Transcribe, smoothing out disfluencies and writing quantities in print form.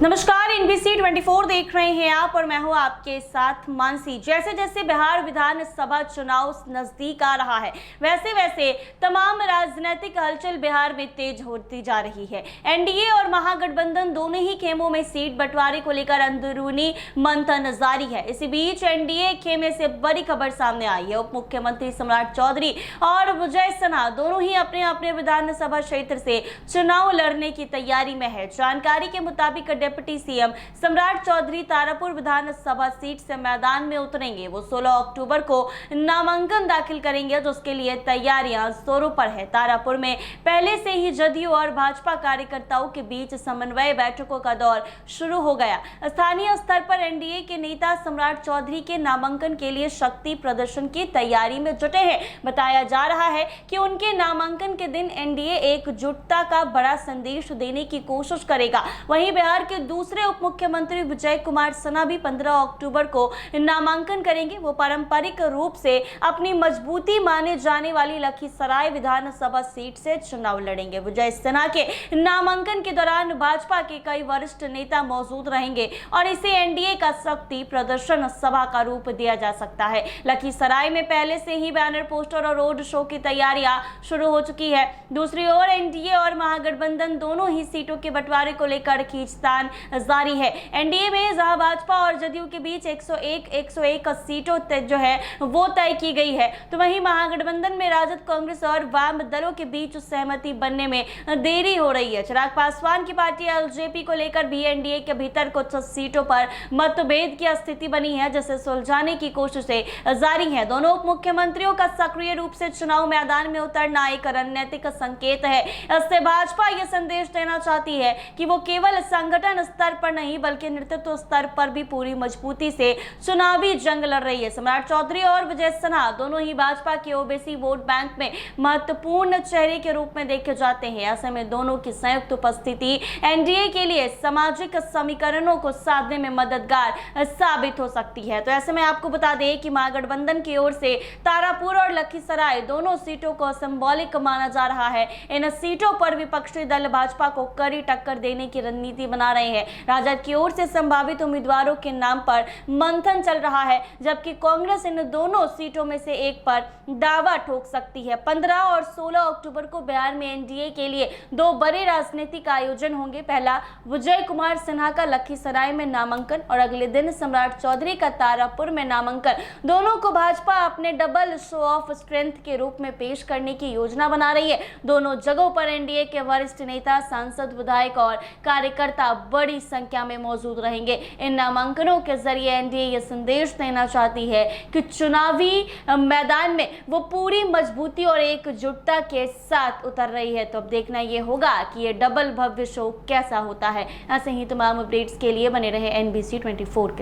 नमस्कार, एनबीसी 24 देख रहे हैं आप और मैं हूं आपके साथ मानसी। जैसे जैसे बिहार विधानसभा चुनाव नजदीक आ रहा है वैसे वैसे तमाम राजनीतिक हलचल बिहार में तेज होती जा रही है। एनडीए और महागठबंधन दोनों ही खेमों में सीट बंटवारे को लेकर अंदरूनी मंथन जारी है। इसी बीच एनडीए खेमे से बड़ी खबर सामने आई है। उप मुख्यमंत्री सम्राट चौधरी और विजय सिन्हा दोनों ही अपने अपने विधानसभा क्षेत्र से चुनाव लड़ने की तैयारी में है। जानकारी के मुताबिक डिप्टी सीएम सम्राट चौधरी तारापुर विधानसभा सीट से मैदान में उतरेंगे। वो 16 अक्टूबर को नामांकन दाखिल करेंगे, जिसके लिए तैयारियां जोरों पर है। तारापुर में पहले से ही जदयू और भाजपा कार्यकर्ताओं के बीच समन्वय बैठकों का दौर शुरू हो गया। स्थानीय स्तर पर एनडीए के नेता सम्राट चौधरी के नामांकन के लिए शक्ति प्रदर्शन की तैयारी में जुटे हैं। बताया जा रहा है कि उनके नामांकन के दिन एनडीए एकजुटता का बड़ा संदेश देने की कोशिश करेगा। वहीं बिहार के दूसरे उप मुख्यमंत्री विजय कुमार सिन्हा भी 15 अक्टूबर को नामांकन करेंगे। वो पारंपरिक रूप से अपनी मजबूती माने जाने वाली लखीसराय विधानसभा सीट से चुनाव लड़ेंगे। विजय सिन्हा के नामांकन के दौरान भाजपा के कई वरिष्ठ नेता मौजूद रहेंगे और इसे एनडीए का शक्ति प्रदर्शन सभा का रूप दिया जा सकता है। लखीसराय में पहले से ही बैनर, पोस्टर और रोड शो की तैयारियां शुरू हो चुकी है। दूसरी ओर एनडीए और महागठबंधन दोनों ही सीटों के बंटवारे को लेकर खींचतान जारी है। एनडीए में जहां भाजपा और जदयू के बीच 101 सीटों जो है वो तय की गई है, तो वहीं महागठबंधन में राजद, कांग्रेस और वाम दलों के बीच सहमति बनने में देरी हो रही है। चिराग पासवान की पार्टी एलजेपी को लेकर भी एनडीए के भीतर कुछ सीटों पर मतभेद की स्थिति बनी है, जिसे सुलझाने की कोशिशें जारी है। दोनों उप मुख्यमंत्रियों का सक्रिय रूप से चुनाव मैदान में उतरना एक रणनीतिक संकेत है। इससे भाजपा यह संदेश देना चाहती है कि वो केवल संगठन स्तर पर नहीं बल्कि नेतृत्व स्तर पर भी पूरी मजबूती से चुनावी जंग लड़ रही है। सम्राट चौधरी और विजय सिन्हा दोनों ही भाजपा के ओबीसी वोट बैंक में महत्वपूर्ण चेहरे के रूप में देखे जाते हैं। ऐसे में दोनों की संयुक्त उपस्थिति एनडीए के लिए सामाजिक समीकरणों को साधने में मददगार साबित हो सकती है। तो ऐसे में आपको बता दें कि महागठबंधन की ओर से तारापुर और लखीसराय दोनों सीटों को सिंबॉलिक माना जा रहा है। इन सीटों पर विपक्षी दल भाजपा को कड़ी टक्कर देने की रणनीति बना रहे हैं। राजद की ओर से संभावित उम्मीदवारों के नाम पर मंथन चल रहा है, जबकि कांग्रेस इन दोनों सीटों में से एक पर दावा ठोक सकती है। 15 और 16 अक्टूबर को बिहार में एनडीए के लिए दो बड़े राजनीतिक आयोजन होंगे। पहला विजय कुमार सिन्हा का लखीसराय में नामांकन और अगले दिन सम्राट चौधरी का तारापुर में नामांकन। दोनों को भाजपा अपने डबल शो ऑफ स्ट्रेंथ के रूप में पेश करने की योजना बना रही है। दोनों जगहों पर एनडीए के वरिष्ठ नेता, सांसद, विधायक और कार्यकर्ता बड़ी संख्या में मौजूद रहेंगे। इन नामांकनों के जरिए एनडीए यह संदेश देना चाहती है कि चुनावी मैदान में वो पूरी मजबूती और एकजुटता के साथ उतर रही है। तो अब देखना ये होगा कि ये डबल भव्य शो कैसा होता है। ऐसे ही तमाम अपडेट्स के लिए बने रहे एनबीसी 24 के